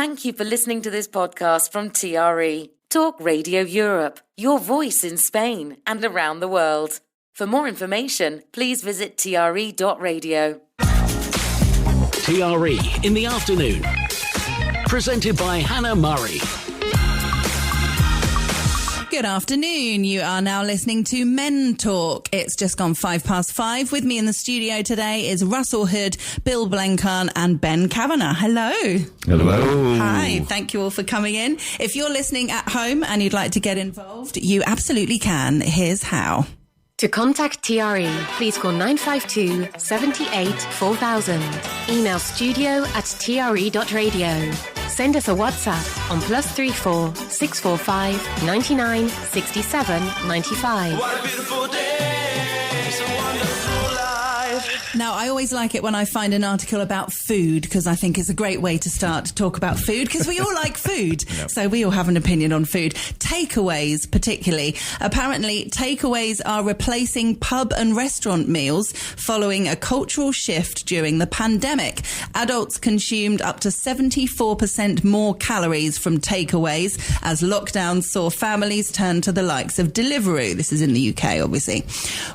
Thank you for listening to this podcast from TRE, Talk Radio Europe, your voice in Spain and around the world. For more information, please visit tre.radio. TRE in the afternoon. Presented by Hannah Murray. Good afternoon. You are now listening to Men Talk. It's just gone 5:05. With me in the studio today is Russell Hood, Bill Blenkarn and Ben Kavanagh. Hello. Hello. Hi. Thank you all for coming in. If you're listening at home and you'd like to get involved, you absolutely can. Here's how. To contact TRE, please call 952 78 4000. Email studio@tre.radio. Send us a WhatsApp on +34 645 99 67 95. What a beautiful day. It's a wonderful life. Now, I always like it when I find an article about food because I think it's a great way to start to talk about food because we all like food. Yep. So we all have an opinion on food. Takeaways, particularly. Apparently, takeaways are replacing pub and restaurant meals following a cultural shift during the pandemic. Adults consumed up to 74% more calories from takeaways as lockdowns saw families turn to the likes of Deliveroo. This is in the UK, obviously.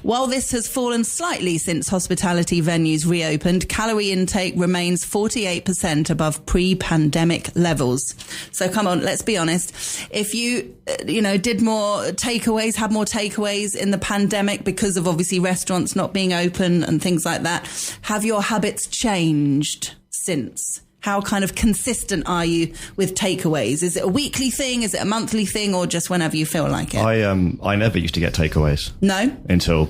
While this has fallen slightly since hospitality venues reopened, calorie intake remains 48% above pre-pandemic levels. So come on, let's be honest. If you did more takeaways, had more takeaways in the pandemic because of obviously restaurants not being open and things like that, have your habits changed since? How kind of consistent are you with takeaways? Is it a weekly thing? Is it a monthly thing? Or just whenever you feel like it? I never used to get takeaways. No? Until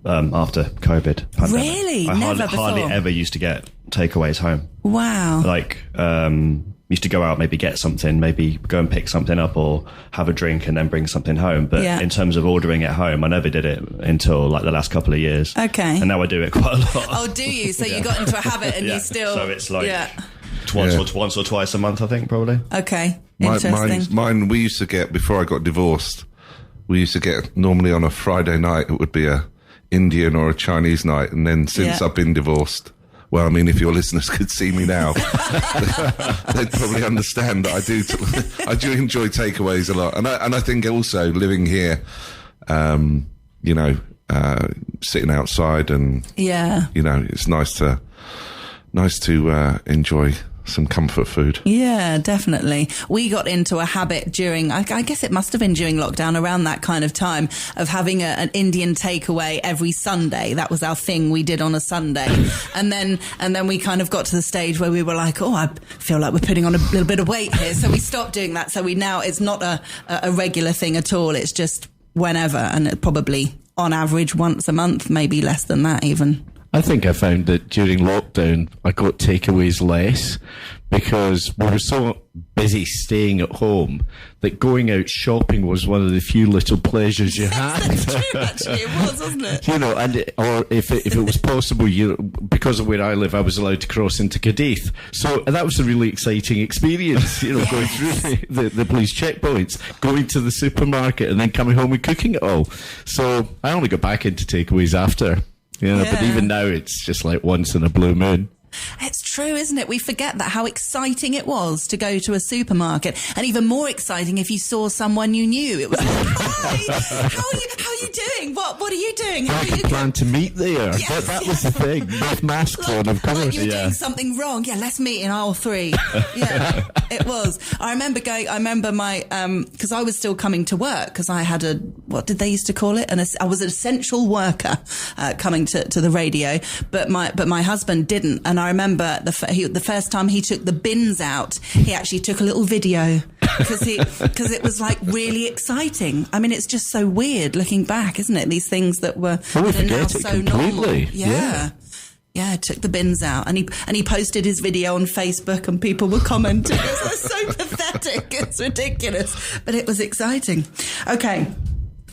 after COVID pandemic. Really? I Never hardly before? ever used to get takeaways home. Wow. Like, used to go out, maybe get something, maybe go and pick something up or have a drink and then bring something home. But in terms of ordering at home, I never did it until like the last couple of years. Okay. And now I do it quite a lot. Oh, do you? So you got into a habit and you still... So it's like once or twice a month, I think, probably. Okay. Interesting. Mine, we used to get, before I got divorced, we used to get, normally on a Friday night, it would be a Indian or a Chinese night. And then since I've been divorced... Well, I mean, if your listeners could see me now, they'd probably understand that I do enjoy takeaways a lot. And I think also living here, sitting outside and, it's nice to enjoy some comfort food. Yeah, definitely. We got into a habit during, I guess it must have been during lockdown, around that kind of time, of having an Indian takeaway every Sunday. That was our thing we did on a Sunday. and then we kind of got to the stage where we were like, oh, I feel like we're putting on a little bit of weight here. So we stopped doing that. So it's not a regular thing at all. It's just whenever, and it probably on average once a month, maybe less than that even. I think I found that during lockdown, I got takeaways less because we were so busy staying at home that going out shopping was one of the few little pleasures you had. That's true, actually. It was, wasn't it? Or if it was possible, because of where I live, I was allowed to cross into Cadiz. So that was a really exciting experience, going through the police checkpoints, going to the supermarket and then coming home and cooking it all. So I only got back into takeaways after. But even now it's just like once in a blue moon. It's true, isn't it? We forget that, how exciting it was to go to a supermarket, and even more exciting if you saw someone you knew. It was like, hi, how are you doing? What are you doing? I could plan to meet there. Yes, that was the thing. With masks on, of course. Like you were doing something wrong. Yeah, let's meet in aisle 3. Yeah, it was. I remember my, because I was still coming to work, because I had what did they used to call it? I was an essential worker coming to the radio, but my husband didn't. And I remember the first time he took the bins out, he actually took a little video because it was like really exciting. I mean, it's just so weird looking back, isn't it? These things that were now so normal. Yeah. Yeah, took the bins out, and he posted his video on Facebook, and people were commenting. It was so pathetic. It's ridiculous, but it was exciting. Okay.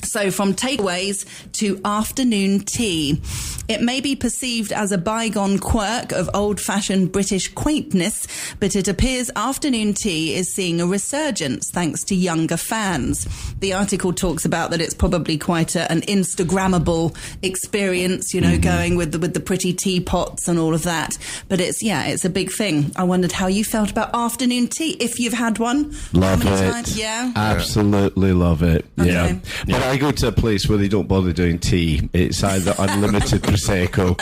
So from takeaways to afternoon tea. It may be perceived as a bygone quirk of old-fashioned British quaintness, but it appears afternoon tea is seeing a resurgence thanks to younger fans. The article talks about that it's probably quite an Instagrammable experience, going with the pretty teapots and all of that. But it's a big thing. I wondered how you felt about afternoon tea, if you've had one. Love it. Times? Yeah. Absolutely love it. Okay. Yeah. But I go to a place where they don't bother doing tea. It's either unlimited Prosecco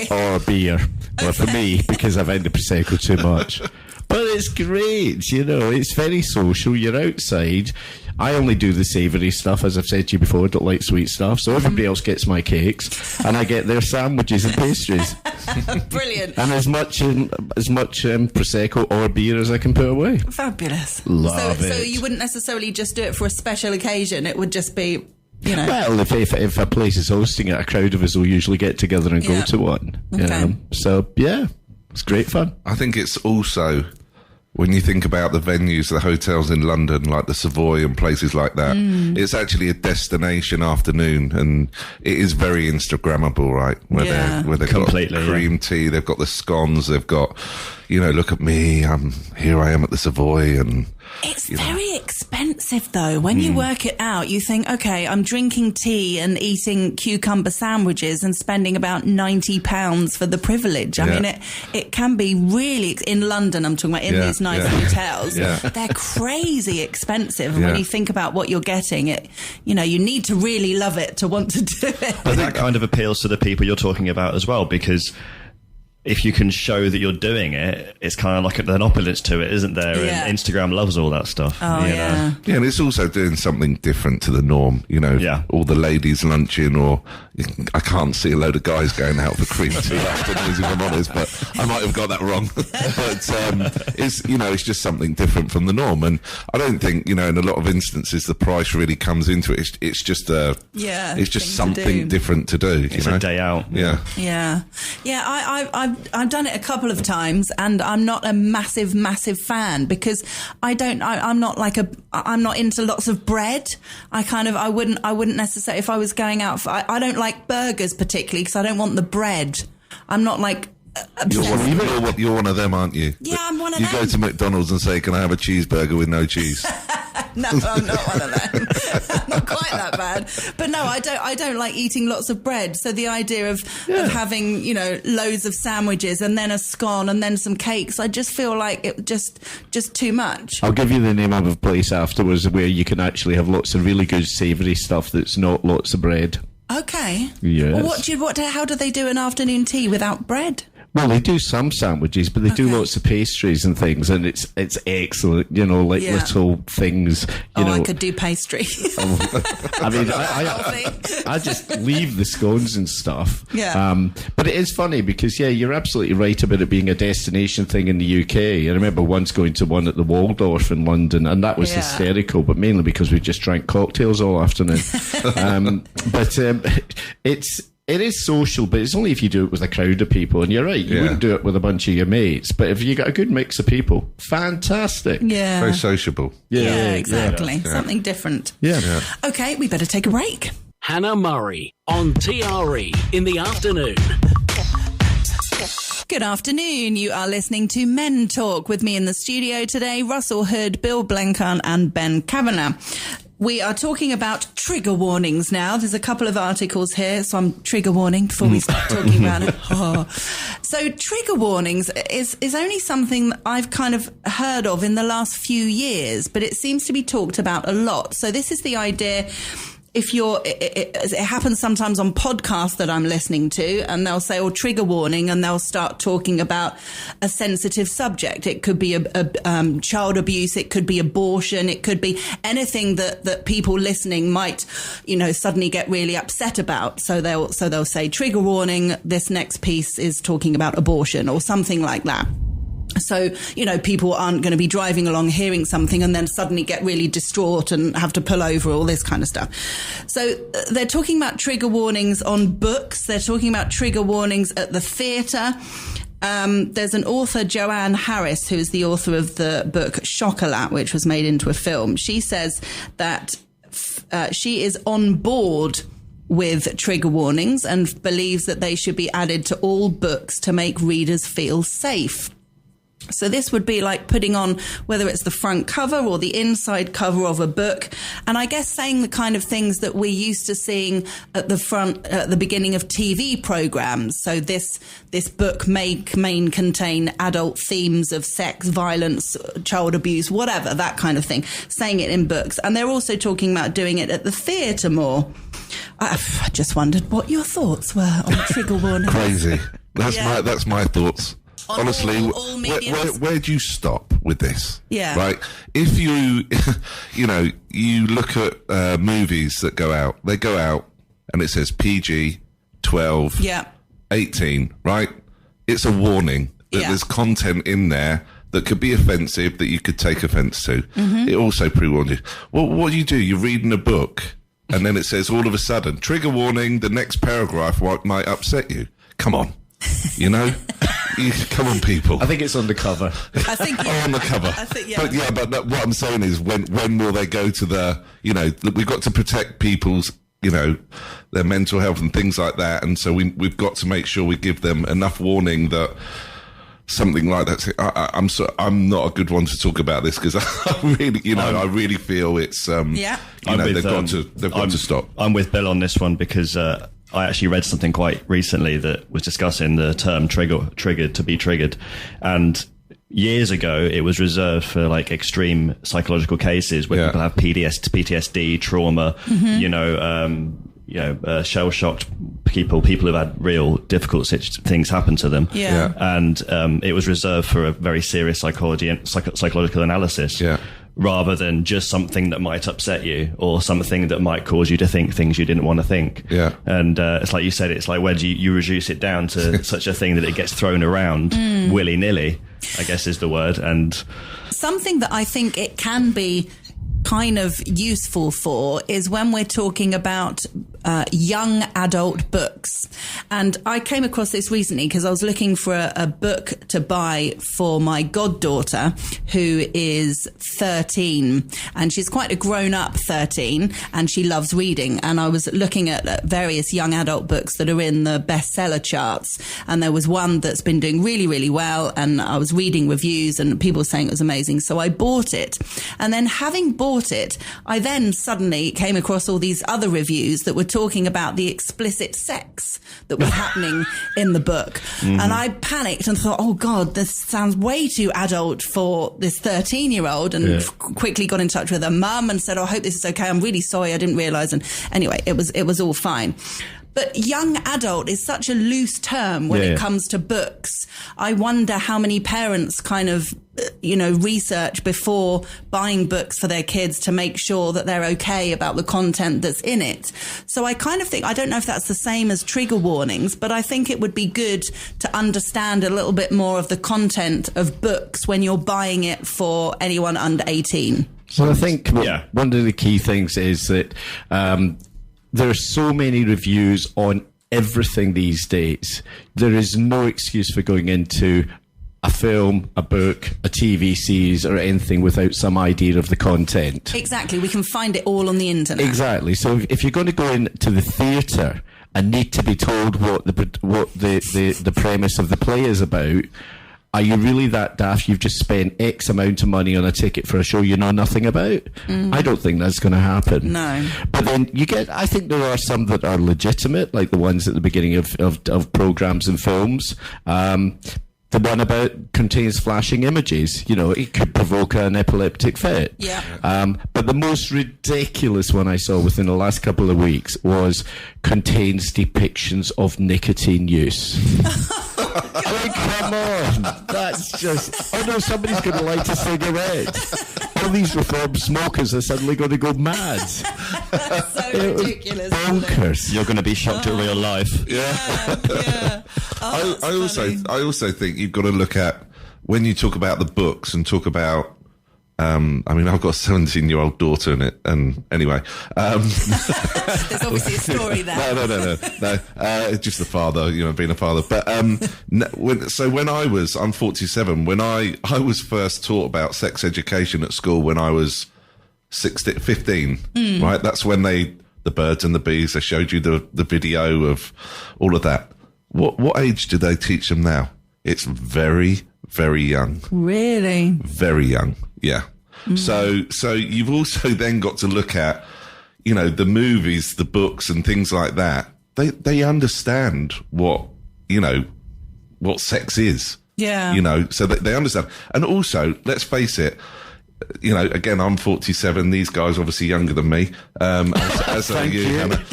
or beer. Or for me, because I've had the Prosecco too much. But it's great, it's very social. You're outside. I only do the savoury stuff, as I've said to you before. I don't like sweet stuff. So everybody else gets my cakes and I get their sandwiches and pastries. Brilliant. And as much Prosecco or beer as I can put away. Fabulous. Love it. So you wouldn't necessarily just do it for a special occasion. It would just be... Well, if a place is hosting it, a crowd of us will usually get together and go to one. Okay. So, yeah, it's great fun. I think it's also, when you think about the venues, the hotels in London, like the Savoy and places like that, it's actually a destination afternoon, and it is very Instagrammable, right? Where they've got cream tea, they've got the scones, they've got, look at me, here I am at the Savoy, and... It's very expensive, though. When you work it out, you think, okay, I'm drinking tea and eating cucumber sandwiches and spending about £90 for the privilege. I mean, it can be really... In London, I'm talking about, in these nice hotels, they're crazy expensive. And when you think about what you're getting, you need to really love it to want to do it. I think that kind of appeals to the people you're talking about as well, because... if you can show that you're doing it, it's kind of like an opulence to it, isn't there? Yeah. And Instagram loves all that stuff. Oh, yeah. Yeah, and it's also doing something different to the norm, all the ladies lunching, or I can't see a load of guys going out for cream tea afternoons, if I'm honest, but I might have got that wrong. But it's just something different from the norm. And I don't think, in a lot of instances, the price really comes into it. It's just something different to do. It's a day out. Yeah. Yeah. Yeah, I've done it a couple of times, and I'm not a massive fan, because I'm not into lots of bread. I wouldn't necessarily, if I was going out I don't like burgers particularly, because I don't want the bread. I'm not like You're one of them, aren't you? Yeah, I'm one of them. You go to McDonald's and say, can I have a cheeseburger with no cheese? No, I'm not one of them. Not quite that bad. But no, I don't like eating lots of bread. So the idea of having, loads of sandwiches and then a scone and then some cakes, I just feel like it just too much. I'll give you the name of a place afterwards where you can actually have lots of really good savoury stuff that's not lots of bread. Okay. Yes. Well, how do they do an afternoon tea without bread? Well, they do some sandwiches, but they do lots of pastries and things, and it's excellent, little things. I could do pastry. I mean, I just leave the scones and stuff. Yeah. But it is funny because, you're absolutely right about it being a destination thing in the UK. I remember once going to one at the Waldorf in London, and that was hysterical, but mainly because we just drank cocktails all afternoon. It is social, but it's only if you do it with a crowd of people. And you're right, you wouldn't do it with a bunch of your mates. But if you got a good mix of people, fantastic. Yeah. Very sociable. Yeah, exactly. Yeah. Something different. Yeah. Okay, we better take a break. Hannah Murray on TRE in the afternoon. Good afternoon. You are listening to Men Talk with me in the studio today, Russell Hood, Bill Blenkarn and Ben Kavanagh. We are talking about trigger warnings now. There's a couple of articles here, so I'm trigger warning before we start talking about it. So trigger warnings is only something that I've kind of heard of in the last few years, but it seems to be talked about a lot. So this is the idea... it happens sometimes on podcasts that I'm listening to, and they'll say, trigger warning, and they'll start talking about a sensitive subject. It could be a child abuse. It could be abortion. It could be anything that people listening might, suddenly get really upset about. So they'll say, trigger warning, this next piece is talking about abortion or something like that. So, people aren't going to be driving along hearing something and then suddenly get really distraught and have to pull over, all this kind of stuff. So they're talking about trigger warnings on books. They're talking about trigger warnings at the theatre. There's an author, Joanne Harris, who is the author of the book Chocolat, which was made into a film. She says that she is on board with trigger warnings and believes that they should be added to all books to make readers feel safe. So this would be like putting on, whether it's the front cover or the inside cover of a book, and I guess saying the kind of things that we're used to seeing at the beginning of TV programs. So this book may contain adult themes of sex, violence, child abuse, whatever, that kind of thing. Saying it in books, and they're also talking about doing it at the theatre more. I just wondered what your thoughts were on trigger warnings. Crazy. That's my thoughts. Honestly, all where do you stop with this? Yeah. Right? If you look at movies that go out, they go out and it says PG, 12, 18, right? It's a warning that there's content in there that could be offensive, that you could take offence to. Mm-hmm. It also pre-warns you. Well, what do? You're reading a book and then it says all of a sudden, trigger warning, the next paragraph might upset you. Come on. You know? Come on, people. I think it's on the cover. I think on the cover. I think, But what I'm saying is, when will they go to the? We've got to protect people's, their mental health and things like that, and so we've got to make sure we give them enough warning that something like that. I'm not a good one to talk about this because I really feel it's they've got to stop. I'm with Bill on this one because I actually read something quite recently that was discussing the term triggered to be triggered, and years ago it was reserved for like extreme psychological cases where people have PTSD, trauma, shell-shocked people who've had real difficult things happen to them. And it was reserved for a very serious psychological analysis. Rather than just something that might upset you or something that might cause you to think things you didn't want to think. And it's like you said, it's like, where do you reduce it down to such a thing that it gets thrown around willy-nilly, I guess is the word. And something that I think it can be kind of useful for is when we're talking about young adult books. And I came across this recently because I was looking for a book to buy for my goddaughter, who is 13, and she's quite a grown-up 13, and she loves reading. And I was looking at various young adult books that are in the bestseller charts, and there was one that's been doing really, really well, and I was reading reviews and people were saying it was amazing, so I bought it. And then having bought it, I then suddenly came across all these other reviews that were talking about the explicit sex that was happening in the book. Mm-hmm. And I panicked and thought, oh God, this sounds way too adult for this 13-year-old, and quickly got in touch with her mum and said, oh, I hope this is okay. I'm really sorry. I didn't realise. And anyway, it was all fine. But young adult is such a loose term when it comes to books. I wonder how many parents kind of, research before buying books for their kids to make sure that they're okay about the content that's in it. So I kind of think, I don't know if that's the same as trigger warnings, but I think it would be good to understand a little bit more of the content of books when you're buying it for anyone under 18. So I think one of the key things is that there are so many reviews on everything these days. There is no excuse for going into a film, a book, a TV series or anything without some idea of the content. Exactly. We can find it all on the internet. Exactly. So if you're going to go into the theatre and need to be told what the premise of the play is about, are you really that daft? You've just spent X amount of money on a ticket for a show you know nothing about? I don't think that's going to happen. No. But then I think there are some that are legitimate, like the ones at the beginning of programs and films. The one about contains flashing images. It could provoke an epileptic fit. Yeah. But the most ridiculous one I saw within the last couple of weeks was contains depictions of nicotine use. I mean, come on. That's just... Oh, no, somebody's going to light a cigarette. All these reformed smokers are suddenly going to go mad. That's so ridiculous. Bonkers. You're going to be shocked at real life. Yeah. Oh, I also think you've got to look at, when you talk about the books and talk about, I've got a 17-year-old daughter in it, and anyway. There's obviously a story there. No. Just the father, being a father. But I'm 47, when I was first taught about sex education at school when I was 15, right? That's when the birds and the bees, they showed you the video of all of that. What age do they teach them now? It's very, very young. Really? Very young, yeah. So you've also then got to look at, the movies, the books and things like that. They understand what sex is. Yeah. So they understand. And also, let's face it, again, I'm 47. These guys are obviously younger than me, as are you, Hannah.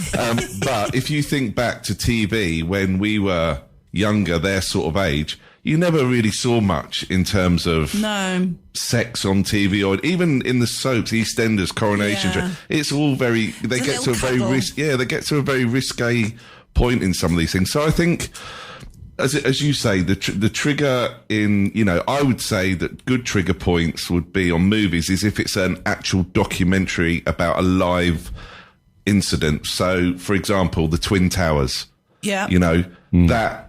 But if you think back to TV when we were younger, their sort of age, you never really saw much in terms of sex on TV, or even in the soaps, EastEnders, Coronation. Yeah. It's all they get to a very risque point in some of these things. So I think, as you say, the trigger in, I would say that good trigger points would be on movies is if it's an actual documentary about a live incident. So, for example, the Twin Towers. Yeah. That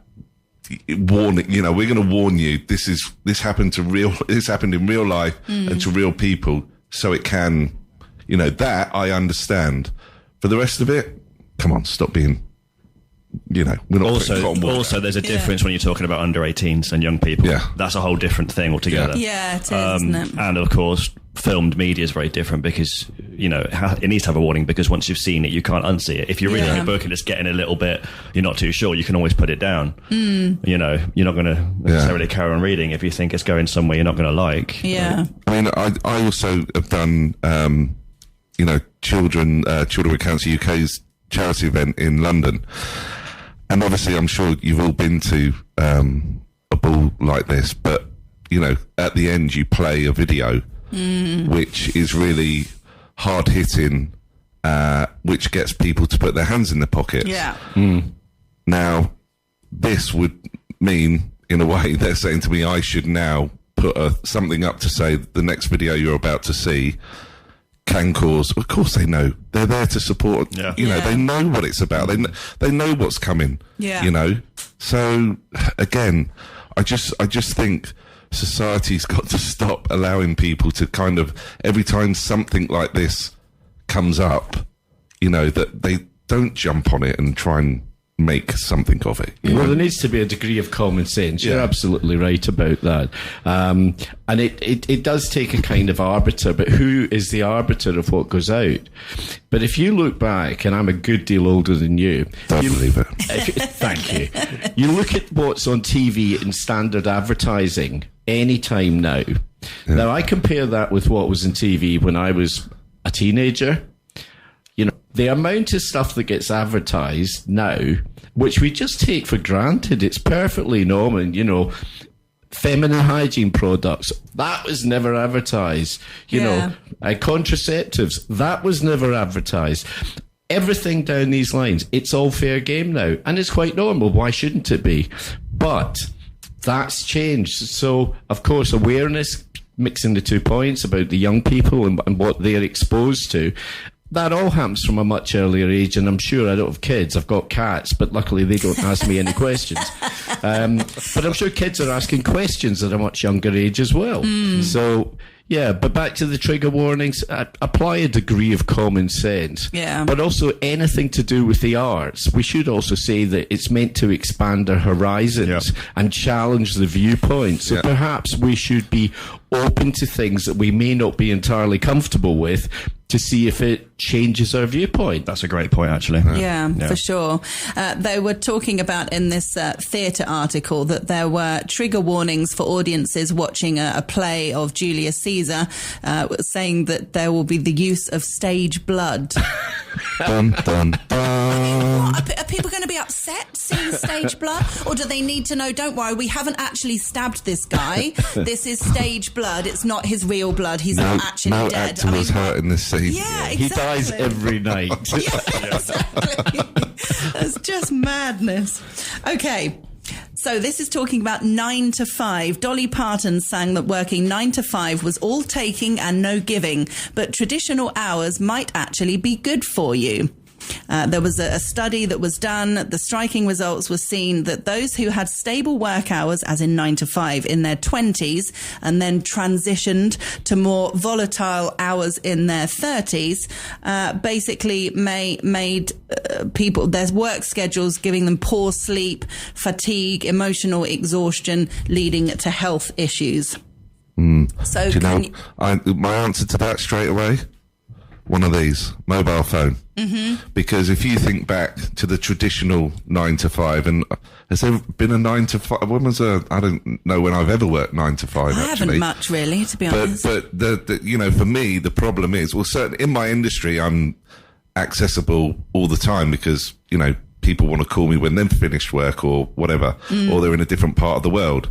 warning, we're going to warn you. This happened in real life and to real people. So it can, that I understand. For the rest of it, come on, stop being. We're not also there's a difference when you're talking about under 18s and young people. Yeah. That's a whole different thing altogether. Yeah, it is, isn't it? And of course, filmed media is very different because, it needs to have a warning, because once you've seen it, you can't unsee it. If you're reading a book and it's getting a little bit, you're not too sure, you can always put it down. You're not going to necessarily carry on reading if you think it's going somewhere you're not going to like. Yeah. I mean, I also have done, Children with Cancer UK's charity event in London. And obviously, I'm sure you've all been to a ball like this, but, at the end, you play a video, which is really hard-hitting, which gets people to put their hands in their pockets. Yeah. Now, this would mean, in a way, they're saying to me, I should now put something up to say the next video you're about to see can cause. Of course they know. They're there to support. They know what it's about. They know what's coming. So again, I just think society's got to stop allowing people to kind of, every time something like this comes up, that they don't jump on it and try and make something of it. Well, there needs to be a degree of common sense. You're absolutely right about that. And it does take a kind of arbiter, but who is the arbiter of what goes out? But if you look back, and I'm a good deal older than you. Don't believe it. Thank you. You look at what's on TV in standard advertising any time now. Yeah. Now, I compare that with what was in TV when I was a teenager. The amount of stuff that gets advertised now, which we just take for granted, it's perfectly normal, feminine hygiene products, that was never advertised. Contraceptives, that was never advertised. Everything down these lines, it's all fair game now, and it's quite normal. Why shouldn't it be? But that's changed. So, of course, awareness, mixing the 2 points about the young people and what they're exposed to, that all happens from a much earlier age, and I'm sure I don't have kids. I've got cats, but luckily they don't ask me any questions. But I'm sure kids are asking questions at a much younger age as well. So, but back to the trigger warnings, apply a degree of common sense. Yeah. But also anything to do with the arts, we should also say that it's meant to expand our horizons and challenge the viewpoint. So perhaps we should be open to things that we may not be entirely comfortable with, to see if it changes our viewpoint. That's a great point, actually. Yeah, for sure. They were talking about in this theatre article that there were trigger warnings for audiences watching a play of Julius Caesar, saying that there will be the use of stage blood. Dun, dun, dun. What, are people going to be upset seeing stage blood? Or do they need to know, don't worry, we haven't actually stabbed this guy. This is stage blood. It's not his real blood. He's not actually dead. No actor was hurt in this scene. Yeah, exactly. He dies every night. Exactly. That's just madness. Okay. So this is talking about 9 to 5. Dolly Parton sang that working 9 to 5 was all taking and no giving, but traditional hours might actually be good for you. There was a study that was done. The striking results were seen that those who had stable work hours, as in 9 to 5, in their 20s and then transitioned to more volatile hours in their 30s, basically made people, their work schedules giving them poor sleep, fatigue, emotional exhaustion, leading to health issues. So do you know, my answer to that straight away, one of these, mobile phone. Because if you think back to the traditional 9 to 5, and has there been a 9 to 5? When was I don't know when I've ever worked 9 to 5. I actually haven't much, really, to be honest. But the you know, for me, the problem is, well, certainly in my industry, I'm accessible all the time because, you know, people want to call me when they've finished work or whatever, or they're in a different part of the world.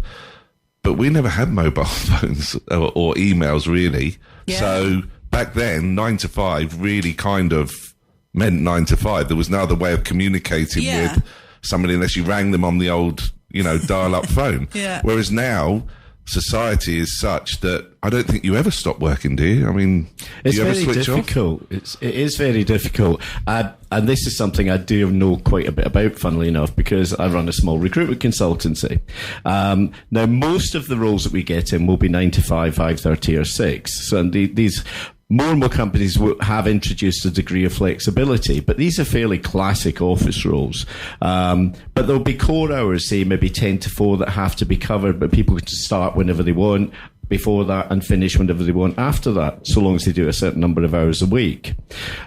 But we never had mobile phones or emails, really. Yeah. So back then, 9 to 5 really kind of meant 9 to 5. There was no other way of communicating with somebody unless you rang them on the old, you know, dial-up phone. Whereas now, society is such that I don't think you ever stop working, do you? I mean, it's do you ever very switch difficult. It is very difficult. And this is something I do know quite a bit about, funnily enough, because I run a small recruitment consultancy. Now, most of the roles that we get in will be 9 to 5, 5:30 or 6. So these more and more companies have introduced a degree of flexibility, but these are fairly classic office roles. But there'll be core hours, say maybe 10 to 4, that have to be covered, but people can start whenever they want before that and finish whenever they want after that, so long as they do a certain number of hours a week.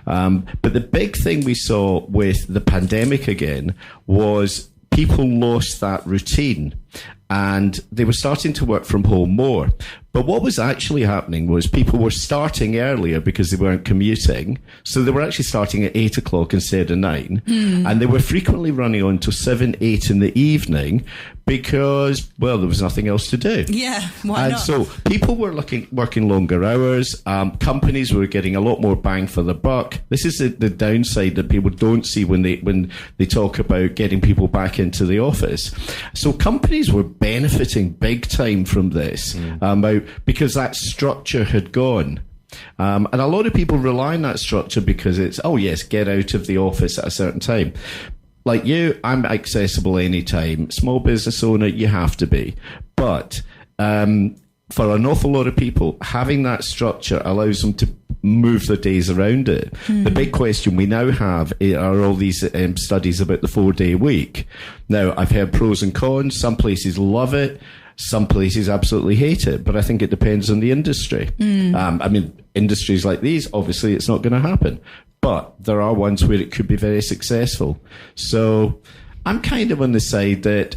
But the big thing we saw with the pandemic again was people lost that routine and they were starting to work from home more. But what was actually happening was people were starting earlier because they weren't commuting. So they were actually starting at 8 o'clock instead of 9. And they were frequently running on till 7, 8 in the evening because, well, there was nothing else to do. Yeah, why and not? So people were working longer hours. Companies were getting a lot more bang for the buck. This is the downside that people don't see when they talk about getting people back into the office. So companies were benefiting big time from this. Because that structure had gone. And a lot of people rely on that structure because it's, oh yes, get out of the office at a certain time. Like you, I'm accessible anytime. Small business owner, you have to be. But for an awful lot of people, having that structure allows them to move their days around it. The big question we now have are all these studies about the 4-day week. Now, I've heard pros and cons. Some places love it. Some places absolutely hate it, but I think it depends on the industry. I mean, industries like these, obviously it's not going to happen, but there are ones where it could be very successful. So I'm kind of on the side that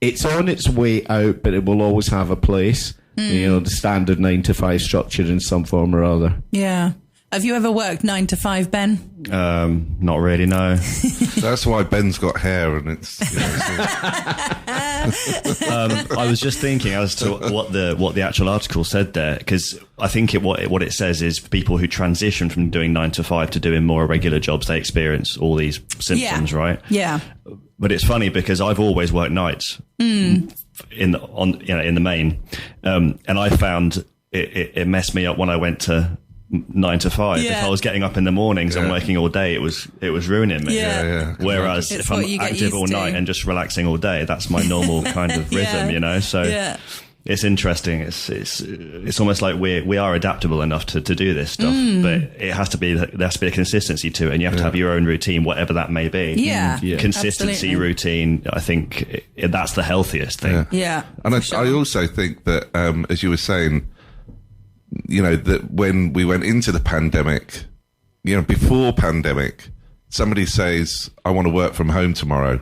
it's on its way out, but it will always have a place. You know, the standard 9 to 5 structure in some form or other. Yeah. Have you ever worked 9 to 5, Ben? Not really, no. That's why Ben's got hair and it's... You know, I was just thinking as to what the actual article said there, because I think what it says is people who transition from doing 9 to 5 to doing more regular jobs, they experience all these symptoms, right? Yeah. But it's funny because I've always worked nights in the main, and I found it messed me up when I went to 9 to 5. If I was getting up in the mornings and working all day, it was ruining me. Whereas if I'm active all night and just relaxing all day, that's my normal kind of rhythm, you know. So it's interesting. It's almost like we are adaptable enough to do this stuff, but there has to be a consistency to it, and you have to have your own routine, whatever that may be. Consistency, absolutely. Routine. I think that's the healthiest thing. And I also think that, as you were saying, you know, that when we went into the pandemic, you know, before pandemic, somebody says, I want to work from home tomorrow.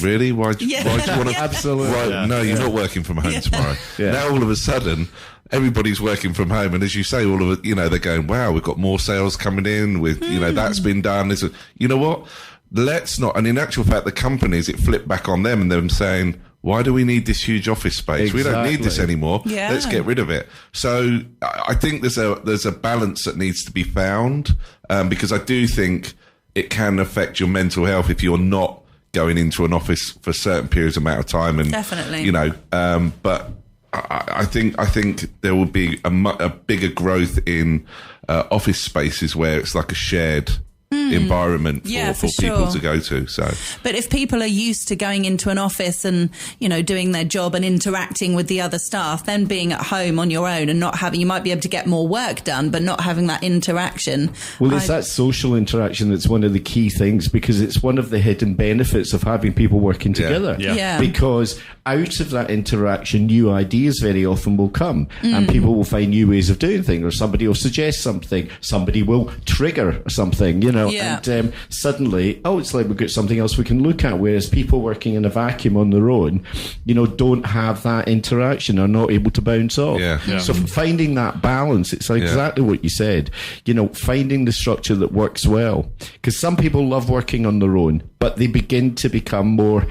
Really? Why do you want to? Absolutely. Right, no, you're not working from home tomorrow. Now, all of a sudden, everybody's working from home. And as you say, all of it, you know, they're going, wow, we've got more sales coming in with, you know, that's been done. You know what? Let's not. And in actual fact, the companies, it flipped back on them and them saying, why do we need this huge office space? Exactly. We don't need this anymore. Let's get rid of it. So I think there's a balance that needs to be found, because I do think it can affect your mental health if you're not going into an office for certain periods amount of time. And definitely, you know, but I think there will be a bigger growth in office spaces where it's like a shared environment for people sure. to go to. So, but if people are used to going into an office and, you know, doing their job and interacting with the other staff, then being at home on your own and not having, you might be able to get more work done, but not having that interaction. Well, it's that social interaction that's one of the key things, because it's one of the hidden benefits of having people working together. Yeah. Because out of that interaction, new ideas very often will come, and people will find new ways of doing things, or somebody will suggest something, somebody will trigger something, you know, and suddenly, it's like we've got something else we can look at, whereas people working in a vacuum on their own, you know, don't have that interaction, are not able to bounce off. So finding that balance, it's like exactly what you said, you know, finding the structure that works well, because some people love working on their own, but they begin to become more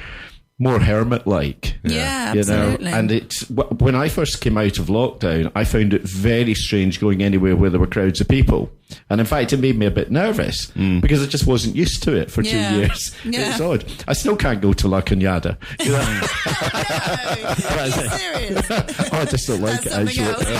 hermit-like. Yeah, you know? absolutely. And it's, when I first came out of lockdown, I found it very strange going anywhere where there were crowds of people. And in fact, it made me a bit nervous because I just wasn't used to it for 2 years. It's odd. I still can't go to La Cañada. You know? Serious? I just don't like it, actually.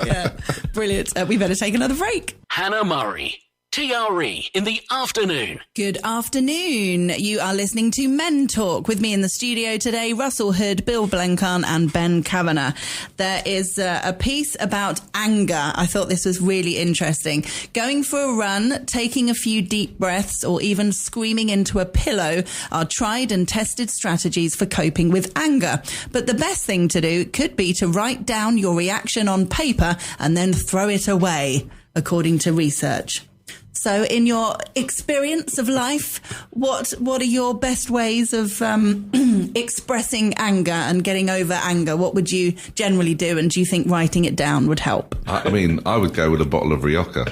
Yeah. Brilliant. We better take another break. Hannah Murray. TRE in the afternoon. Good afternoon. You are listening to Men Talk with me in the studio today, Russell Hood, Bill Blencarn and Ben Kavanagh. There is a piece about anger. I thought this was really interesting. Going for a run, taking a few deep breaths, or even screaming into a pillow are tried and tested strategies for coping with anger. But the best thing to do could be to write down your reaction on paper and then throw it away, according to research. So in your experience of life, what are your best ways of expressing anger and getting over anger? What would you generally do? And do you think writing it down would help? I mean, I would go with a bottle of Rioja.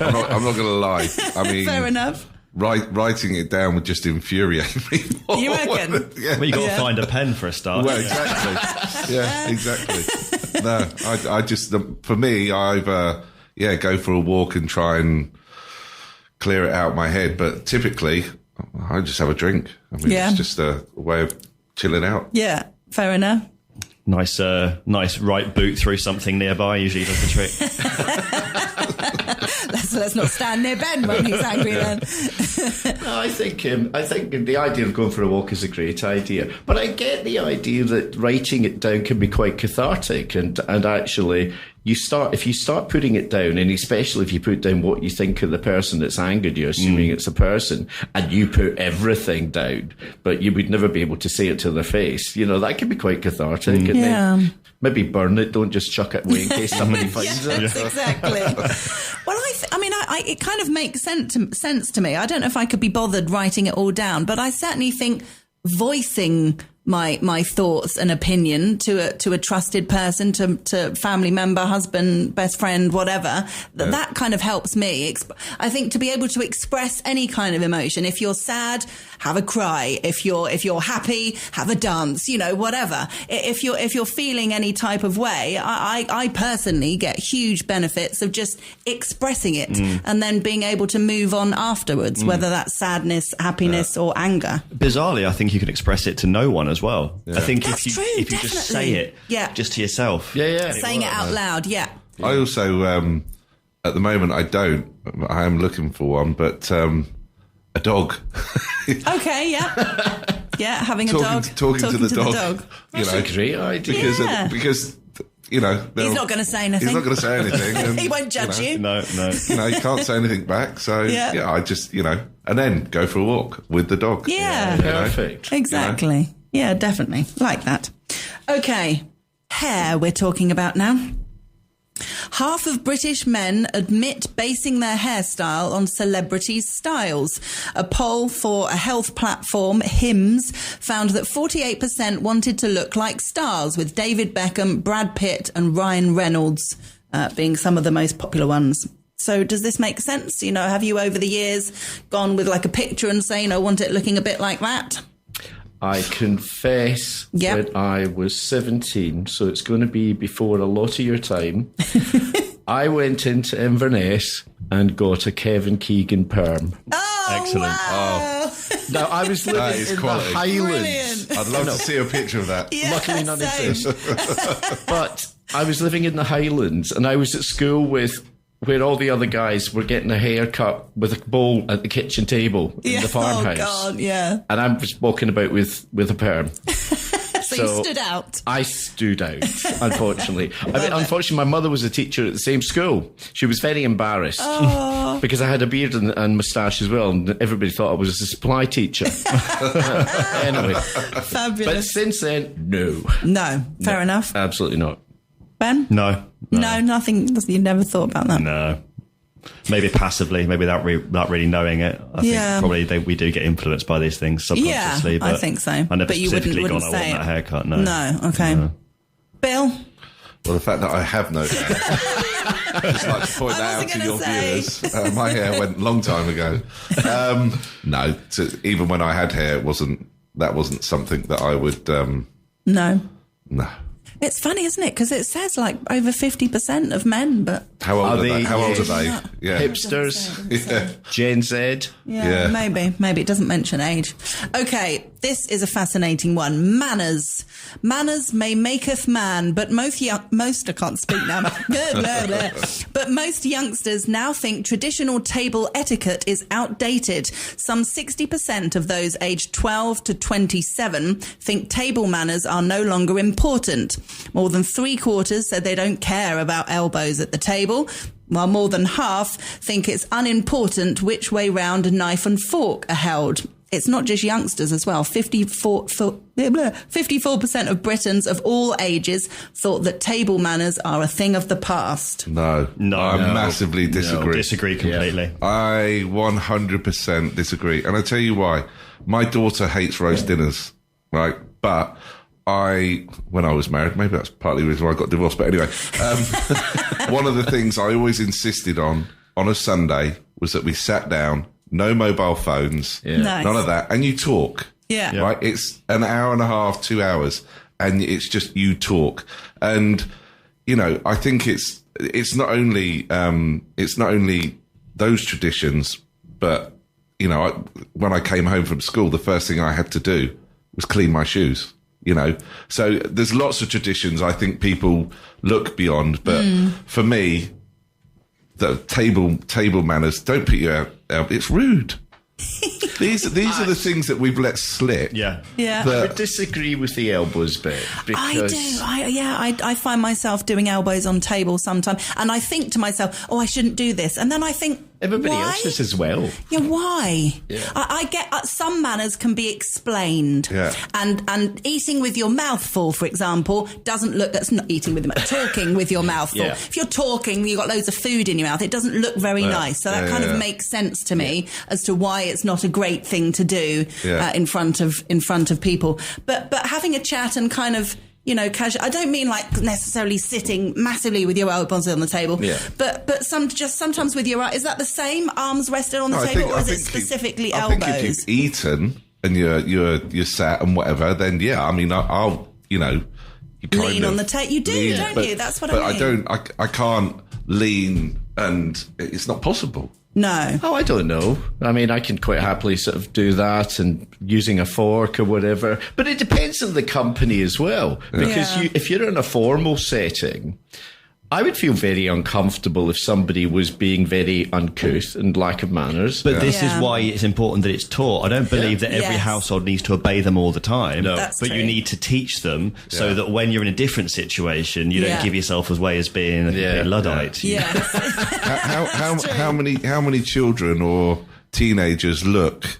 I'm not going to lie. I mean, fair enough. Writing it down would just infuriate me more. You reckon? Well, you got to find a pen for a start. Well, exactly. Yeah, exactly. No, I just, for me, either go for a walk and try and clear it out my head. But typically, I just have a drink. I mean, it's just a way of chilling out. Yeah, fair enough. Nice right boot through something nearby usually does the trick. Let's not stand near Ben when he's angry then. No, I think the idea of going for a walk is a great idea, but I get the idea that writing it down can be quite cathartic, and actually if you start putting it down, and especially if you put down what you think of the person that's angered you, assuming it's a person, and you put everything down, but you would never be able to say it to their face, you know, that can be quite cathartic. And then maybe burn it, don't just chuck it away in case somebody finds it. Yes, exactly. Well, it kind of makes sense to me. I don't know if I could be bothered writing it all down, but I certainly think voicing my thoughts and opinion to a trusted person, to family member, husband, best friend, whatever, that kind of helps me. I think to be able to express any kind of emotion. If you're sad, have a cry. If you're happy, have a dance. You know, whatever. If you're feeling any type of way, I personally get huge benefits of just expressing it and then being able to move on afterwards, whether that's sadness, happiness, or anger. Bizarrely, I think you can express it to no one as well. I think That's if you just say it just to yourself. Saying it out loud, I also, at the moment, I am looking for one, but a dog. Okay, having a dog. Talking to the dog. That's a great idea. Because you know, he's not going to say anything. He's not going to say anything. And, he won't judge you. No. You can't say anything back. So I just, and then go for a walk with the dog. Yeah, perfect. Exactly. Yeah, definitely. Like that. Okay. Hair we're talking about now. Half of British men admit basing their hairstyle on celebrities' styles. A poll for a health platform, Hims, found that 48% wanted to look like stars, with David Beckham, Brad Pitt and Ryan Reynolds being some of the most popular ones. So does this make sense? Have you over the years gone with like a picture and saying, I want it looking a bit like that? I confess when I was 17, so it's going to be before a lot of your time, I went into Inverness and got a Kevin Keegan perm. Oh, excellent. Wow. Now, I was living in the Highlands. Brilliant. I'd love to see a picture of that. Yeah, luckily none exist. But I was living in the Highlands and I was at school with where all the other guys were getting a haircut with a bowl at the kitchen table in the farmhouse. Oh, God, yeah. And I was walking about with a perm. So you stood out. I stood out, unfortunately. Unfortunately, my mother was a teacher at the same school. She was very embarrassed because I had a beard and moustache as well, and everybody thought I was a supply teacher. Anyway. Fabulous. But since then, no. No, fair enough. Absolutely not. Ben? No, nothing. You never thought about that? No. Maybe passively, maybe without really knowing it. I think probably we do get influenced by these things subconsciously. Yeah, but I think so. I never but you specifically wouldn't gone, say I want that haircut. No. No, okay. No. Bill? Well, the fact that I have no hair. I'd just like to point that out to your viewers. My hair went a long time ago. No, even when I had hair, that wasn't something that I would... No. No. It's funny, isn't it? Because it says like over 50% of men, but... How old are they? Yeah. Hipsters? Yeah. Gen Z? Yeah, maybe. It doesn't mention age. Okay, this is a fascinating one. Manners. Manners may maketh man, but most I can't speak now. Blah, blah, blah. But most youngsters now think traditional table etiquette is outdated. Some 60% of those aged 12 to 27 think table manners are no longer important. More than 3/4 said they don't care about elbows at the table, while more than half think it's unimportant which way round a knife and fork are held. It's not just youngsters as well. 54% of Britons of all ages thought that table manners are a thing of the past. No. I massively disagree. No, disagree completely. Yeah. I 100% disagree. And I tell you why. My daughter hates roast dinners, right? But when I was married, maybe that's partly the reason why I got divorced, but anyway, one of the things I always insisted on a Sunday was that we sat down, no mobile phones, Nice. none of that, and you talk. Yeah. Right? It's an hour and a half, 2 hours, and it's just you talk. And, I think it's not only those traditions, but, when I came home from school, the first thing I had to do was clean my shoes. So there's lots of traditions I think people look beyond, but for me, the table manners, don't put your it's rude. These are the things that we've let slip. Yeah. I would disagree with the elbows bit. Because I do. I find myself doing elbows on tables sometimes, and I think to myself, I shouldn't do this. And then I think, everybody why? else does as well. Yeah, why? Yeah. I get some manners can be explained. Yeah. And eating with your mouth full, for example, that's not eating with your mouth, talking with your mouth full. Yeah. If you're talking, you've got loads of food in your mouth, it doesn't look very nice. So that kind of makes sense to me as to why it's not a great thing to do in front of people. But having a chat and kind of, casual. I don't mean like necessarily sitting massively with your elbows on the table. Yeah. But sometimes with your, is that the same? Arms rested on the table, or is it specifically elbows? I think if you've eaten and you're sat and whatever, then I'll you lean on the table. You do, don't you? That's what I mean. But I can't lean, and it's not possible. No. Oh, I don't know. I mean, I can quite happily sort of do that and using a fork or whatever. But it depends on the company as well. Because if you're in a formal setting, I would feel very uncomfortable if somebody was being very uncouth and lack of manners. But this is why it's important that it's taught. I don't believe that every household needs to obey them all the time. No. That's but true. you need to teach them so that when you're in a different situation, you don't give yourself away as being a Luddite. Yeah. How many children or teenagers look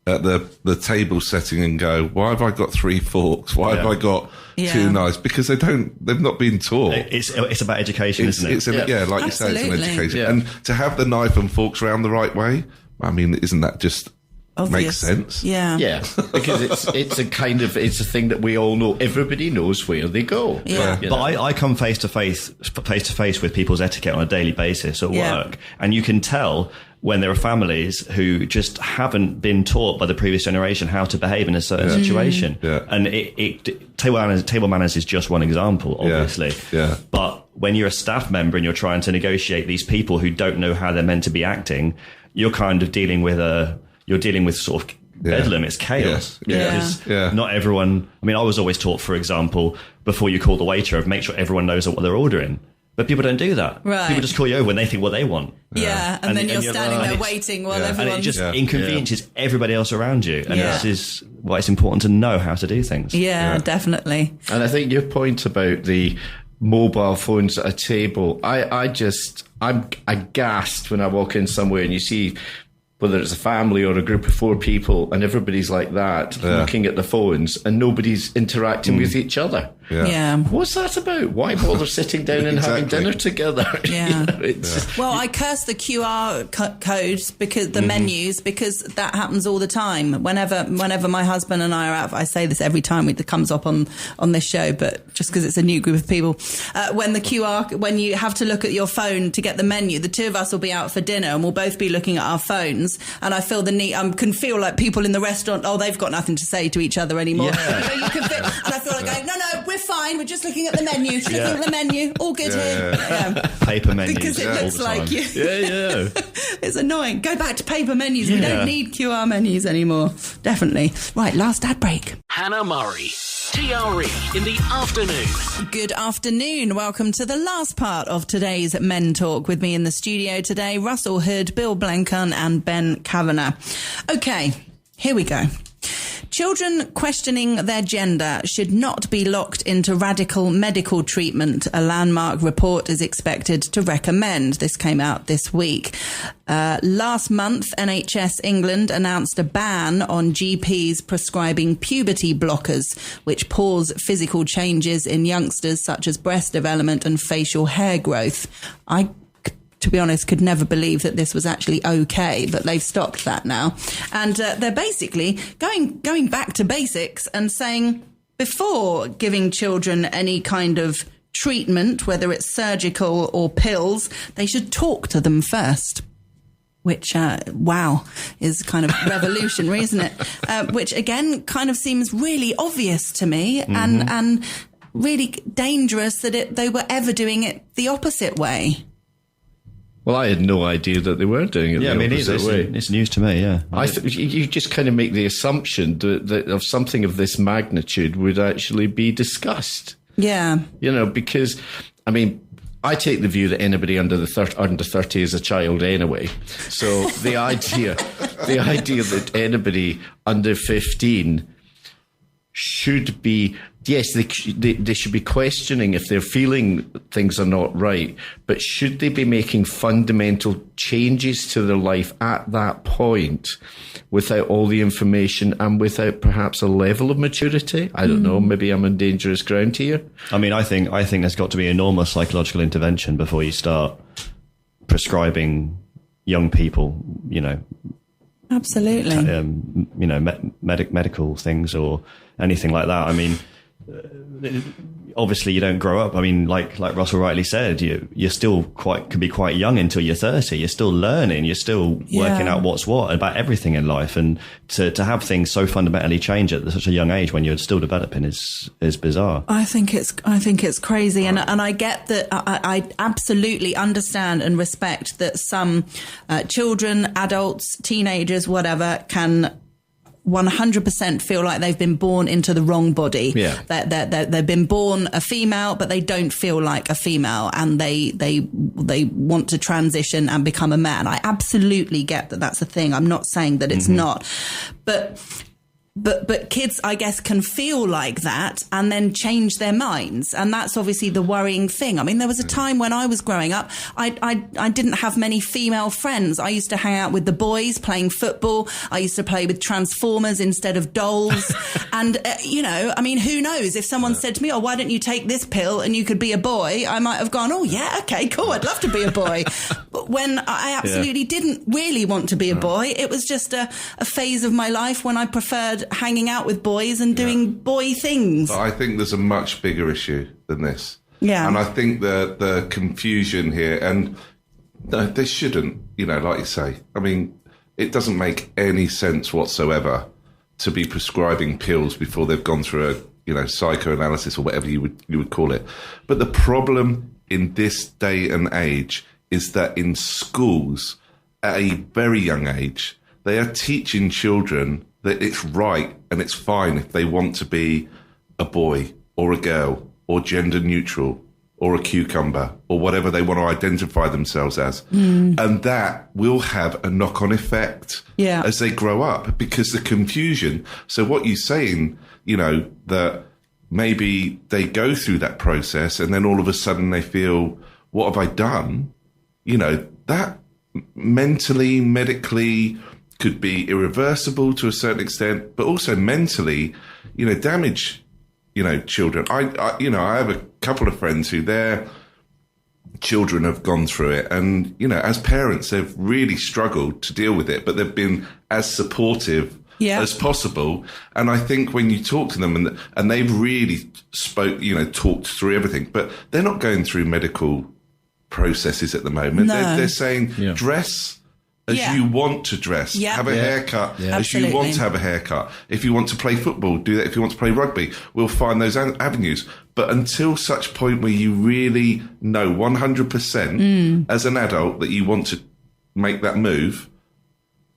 at the table setting and go, why have I got 3 forks? Why have I got 2 knives? Because they've not been taught. It's about education, isn't it? Like you say, it's an education. Yeah. And to have the knife and forks around the right way, I mean, isn't that just Obvious. makes sense? Yeah. Yeah, because it's a thing that we all know. Everybody knows where they go. Yeah. But I come face to face with people's etiquette on a daily basis at work, and you can tell when there are families who just haven't been taught by the previous generation how to behave in a certain situation. Yeah. And table manners is just one example, obviously. Yeah. But when you're a staff member and you're trying to negotiate these people who don't know how they're meant to be acting, you're kind of dealing with sort of bedlam. It's chaos. Yes. Because not everyone, I mean, I was always taught, for example, before you call the waiter, make sure everyone knows what they're ordering. But people don't do that. Right. People just call you over when they think what they want. Yeah, and then you're standing there waiting while everyone... And it just inconveniences everybody else around you. And this is why it's important to know how to do things. Yeah, definitely. And I think your point about the mobile phones at a table, I'm aghast when I walk in somewhere and you see... whether it's a family or a group of 4 people, and everybody's like that, looking at the phones, and nobody's interacting with each other. Yeah. What's that about? Why bother sitting down and having dinner together? Yeah. Well, I curse the QR codes, because the menus, because that happens all the time. Whenever my husband and I are out, I say this every time it comes up on this show, but just because it's a new group of people, when you have to look at your phone to get the menu, the 2 of us will be out for dinner and we'll both be looking at our phones, and I feel the need. I can feel like people in the restaurant. They've got nothing to say to each other anymore. Yeah. You can feel, and I feel like going, no, we're fine. We're just looking at the menu. Looking at the menu. All good here. Paper menus. Because it looks like you. Yeah. It's annoying. Go back to paper menus. We don't need QR menus anymore. Definitely. Right, last ad break. Hannah Murray, TRE in the afternoon. Good afternoon. Welcome to the last part of today's Men Talk. With me in the studio today, Russell Hood, Bill Blenken and Ben Kavanagh. Okay, here we go. Children questioning their gender should not be locked into radical medical treatment, a landmark report is expected to recommend. This came out this week. Last month, NHS England announced a ban on GPs prescribing puberty blockers, which pause physical changes in youngsters such as breast development and facial hair growth. To be honest, could never believe that this was actually okay, but they've stopped that now. And they're basically going back to basics and saying, before giving children any kind of treatment, whether it's surgical or pills, they should talk to them first. Which, is kind of revolutionary, isn't it? Which, again, kind of seems really obvious to me and really dangerous that they were ever doing it the opposite way. Well, I had no idea that they were doing it the opposite way. It's news to me, yeah. You just kind of make the assumption that of something of this magnitude would actually be discussed. Yeah. Because, I take the view that anybody under 30 is a child anyway. So the idea that anybody under 15 should be... Yes, they should be questioning if they're feeling things are not right, but should they be making fundamental changes to their life at that point without all the information and without perhaps a level of maturity? I don't know. Maybe I'm on dangerous ground here. I think there's got to be enormous psychological intervention before you start prescribing young people, Absolutely. Medical things or anything like that. Obviously you don't grow up. Like Russell rightly said, you're still can be quite young until you're 30. You're still learning. You're still working out what's what about everything in life. And to have things so fundamentally change at such a young age when you're still developing is bizarre. I think it's crazy. And I get that. I absolutely understand and respect that some children, adults, teenagers, whatever, can 100% feel like they've been born into the wrong body. Yeah. They've been born a female, but they don't feel like a female, and they want to transition and become a man. I absolutely get that that's a thing. I'm not saying that it's not, but kids, I guess, can feel like that and then change their minds. And that's obviously the worrying thing. There was a time when I was growing up, I didn't have many female friends. I used to hang out with the boys playing football. I used to play with Transformers instead of dolls. And, who knows? If someone said to me, why don't you take this pill and you could be a boy? I might have gone, okay, cool. I'd love to be a boy. But when I absolutely didn't really want to be a boy, it was just a phase of my life when I preferred hanging out with boys and doing boy things. But I think there's a much bigger issue than this. Yeah. And I think the confusion here, and no, they shouldn't, like you say. It doesn't make any sense whatsoever to be prescribing pills before they've gone through a psychoanalysis or whatever you would call it. But the problem in this day and age is that in schools at a very young age, they are teaching children that it's right and it's fine if they want to be a boy or a girl or gender neutral or a cucumber or whatever they want to identify themselves as. And that will have a knock-on effect as they grow up, because the confusion. So what you're saying, you know, that maybe they go through that process and then all of a sudden they feel, what have I done? You know, that mentally, medically could be irreversible to a certain extent, but also mentally, you know, damage, you know, children. I have a couple of friends who their children have gone through it, and, you know, as parents, they've really struggled to deal with it, but they've been as supportive as possible. And I think when you talk to them and they've really talked through everything, but they're not going through medical processes at the moment. No. They're saying dress as you want to dress, have a haircut as you want to have a haircut. If you want to play football, do that. If you want to play rugby, we'll find those avenues. But until such point where you really know 100% as an adult that you want to make that move,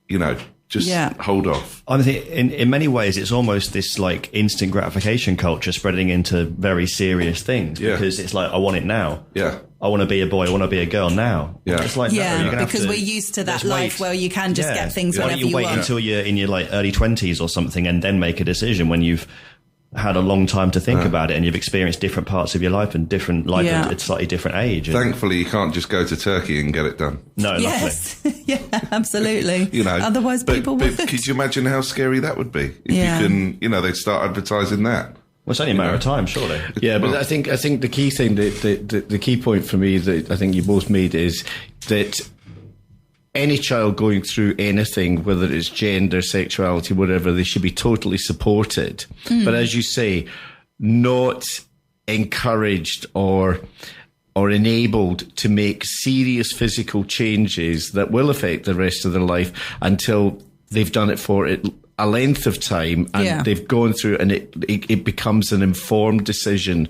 you know, just hold off. I think in many ways it's almost this like instant gratification culture spreading into very serious things, because it's like, I want it now. I want to be a boy, I want to be a girl now. It's like, because we're used to that life where you can just get things whenever you want. Wait until you're in your like early 20s or something and then make a decision when you've had a long time to think about it and you've experienced different parts of your life and different life at a slightly different age. Thankfully, you can't just go to Turkey and get it done. No, yes. Absolutely. You know, otherwise people would. Could you imagine how scary that would be if you can, you know, they'd start advertising that? Well, it's only a matter of time, surely. Yeah, but I think the key thing, the key point for me that I think you both made is that any child going through anything, whether it's gender, sexuality, whatever, they should be totally supported. But as you say, not encouraged or enabled to make serious physical changes that will affect the rest of their life until they've done it for a length of time and they've gone through, and it becomes an informed decision.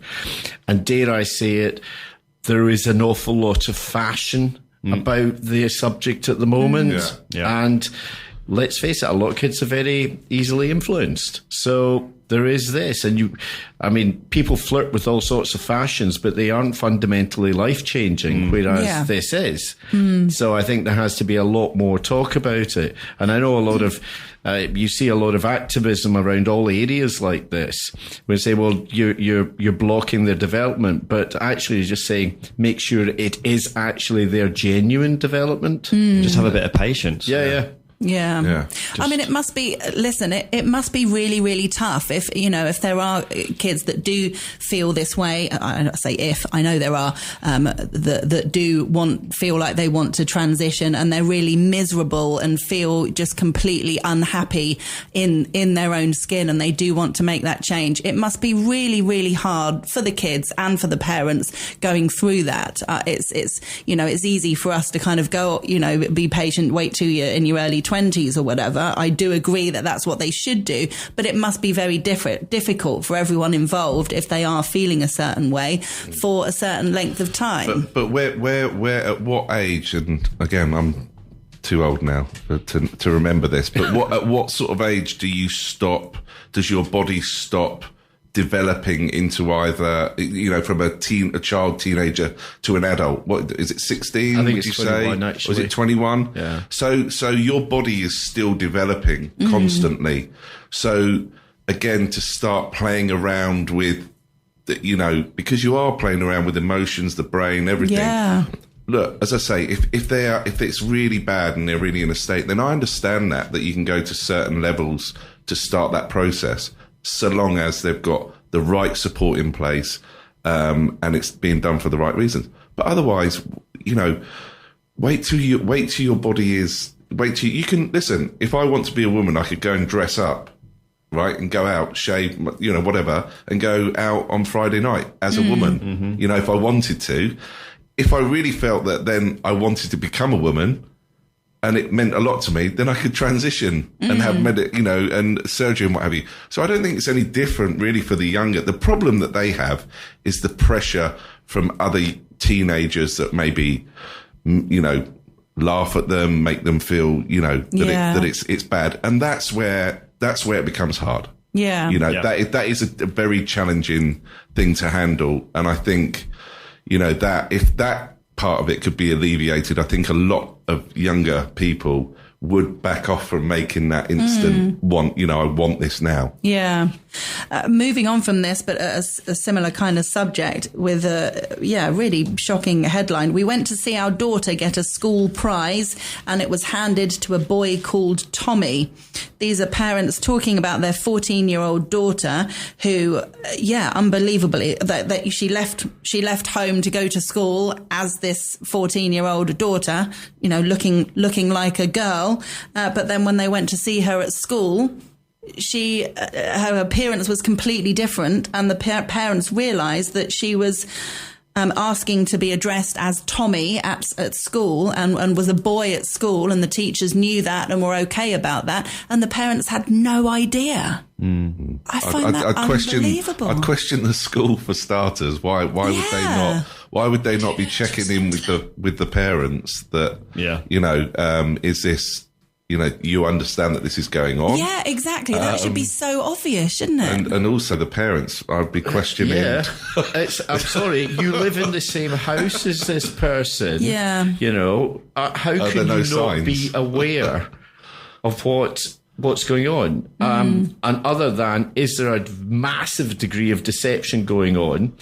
And dare I say it, there is an awful lot of fashion about the subject at the moment. And let's face it, a lot of kids are very easily influenced. So there is this, and people flirt with all sorts of fashions, but they aren't fundamentally life-changing, whereas this is. So I think there has to be a lot more talk about it. And I know a lot of, you see a lot of activism around all areas like this, where they say, well, you're blocking their development, but actually just saying, make sure it is actually their genuine development. Just have a bit of patience. Yeah. I mean, it must be, listen, it must be really, really tough if, you know, if there are kids that do feel this way. I say if, I know there are, that do feel like they want to transition and they're really miserable and feel just completely unhappy in their own skin, and they do want to make that change. It must be really, really hard for the kids and for the parents going through that. It's, you know, it's easy for us to kind of go, you know, be patient, wait till you're in your early 20s or whatever. I do agree that that's what they should do, but it must be very difficult for everyone involved if they are feeling a certain way for a certain length of time. But where at what age? And again, I'm too old now to remember this. But at what sort of age do you stop? Does your body stop developing into either, you know, from a child, teenager to an adult? What is it, 16? I think it's 21, actually. Was it 21? Yeah. So your body is still developing constantly. So again, to start playing around with, you know, because you are playing around with emotions, the brain, everything. Yeah. Look, as I say, if it's really bad and they're really in a state, then I understand that you can go to certain levels to start that process, so long as they've got the right support in place, and it's being done for the right reasons. But otherwise, you know, wait till your body is, you can, listen, if I want to be a woman, I could go and dress up, right, and go out, shave, you know, whatever, and go out on Friday night as a woman, you know, if I wanted to. If I really felt that then I wanted to become a woman, and it meant a lot to me, then I could transition and have and surgery and what have you. So I don't think it's any different really for the younger. The problem that they have is the pressure from other teenagers that maybe, you know, laugh at them, make them feel, you know, that it's bad. And that's where it becomes hard. Yeah. You know, that is a very challenging thing to handle. And I think, that if that part of it could be alleviated, I think a lot of younger people would back off from making that instant I want this now. Yeah. Moving on from this, but a similar kind of subject with a really shocking headline. We went to see our daughter get a school prize and it was handed to a boy called Tommy. These are parents talking about their 14-year-old daughter who, unbelievably, that she left home to go to school as this 14-year-old daughter, looking like a girl. But then when they went to see her at school, her appearance was completely different, and the parents realised that she was asking to be addressed as Tommy at school and was a boy at school, and the teachers knew that and were okay about that, and the parents had no idea. I find that unbelievable. I'd question the school for starters. Why would they not be checking in with the parents that is this, you understand that this is going on? Yeah, exactly. That should be so obvious, shouldn't it? And also the parents, I'd be questioning. Yeah. I'm sorry, you live in the same house as this person. Yeah. How can you not be aware of what's going on? And other than, is there a massive degree of deception going on?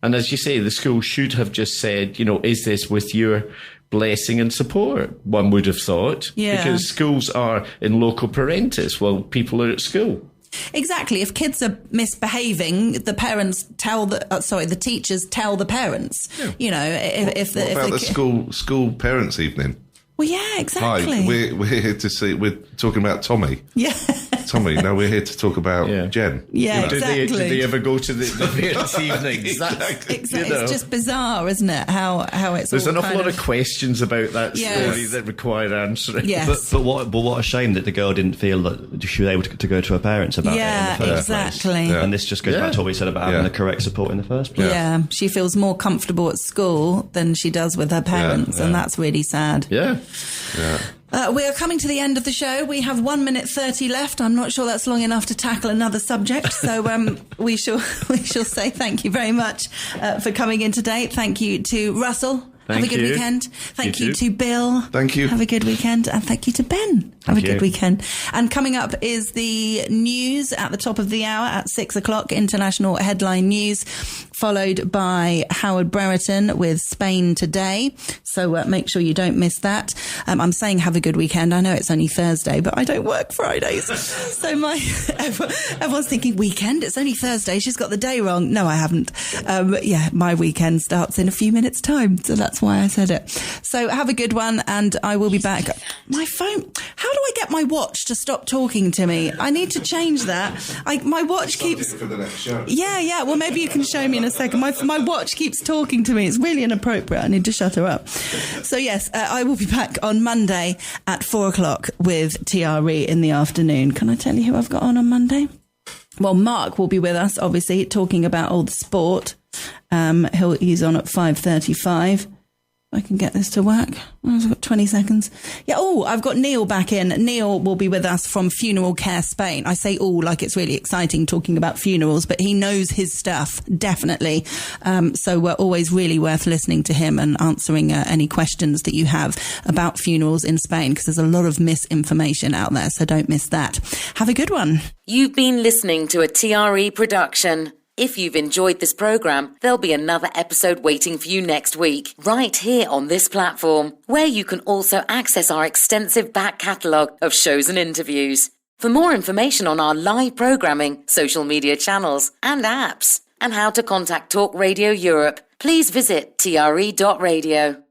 And as you say, the school should have just said, is this with your blessing and support, one would have thought. Yeah. Because schools are in loco parentis while people are at school. Exactly. If kids are misbehaving, the parents tell the teachers tell the parents. Yeah. What about the school parents' evening? Well, yeah, exactly. Hi, we're here to see. We're talking about Tommy. Yeah. Tommy. No, we're here to talk about Jen. Yeah, exactly. Did they ever go to the parents' evenings? Exactly. It's just bizarre, isn't it? How it's. There's an awful lot of of questions about that story that require answering. Yes. But what a shame that the girl didn't feel that she was able to go to her parents about it in the first place. Yeah. And this just goes back to what we said about having the correct support in the first place. Yeah, she feels more comfortable at school than she does with her parents, and that's really sad. Yeah. We are coming to the end of the show. We have 1 minute 30 left. I'm not sure that's long enough to tackle another subject. So we shall say thank you very much for coming in today. Thank you to Russell. Have a good weekend. Thank you to Bill. Thank you. Have a good weekend. And thank you to Ben. Have a good weekend. And coming up is the news at the top of the hour at 6 o'clock, international headline news, followed by Howard Brereton with Spain Today. So make sure you don't miss that. I'm saying have a good weekend. I know it's only Thursday, but I don't work Fridays. So everyone's thinking weekend. It's only Thursday. She's got the day wrong. No, I haven't. My weekend starts in a few minutes' time. So that's why I said it. So have a good one, and I will be back. My phone. How do I get my watch to stop talking to me? I need to change that. My watch keeps. For the next show. Yeah. Well, maybe you can show me in a second. My watch keeps talking to me. It's really inappropriate. I need to shut her up. So yes, I will be back on Monday at 4 o'clock with TRE in the afternoon. Can I tell you who I've got on Monday? Well, Mark will be with us, obviously, talking about all the sport. He's on at 5:35. I can get this to work. I've got 20 seconds. Yeah. Oh, I've got Neil back in. Neil will be with us from Funeral Care Spain. I say all like it's really exciting talking about funerals, but he knows his stuff, definitely. So we're always really worth listening to him and answering any questions that you have about funerals in Spain, because there's a lot of misinformation out there. So don't miss that. Have a good one. You've been listening to a TRE production. If you've enjoyed this programme, there'll be another episode waiting for you next week, right here on this platform, where you can also access our extensive back catalogue of shows and interviews. For more information on our live programming, social media channels and apps, and how to contact Talk Radio Europe, please visit tre.radio.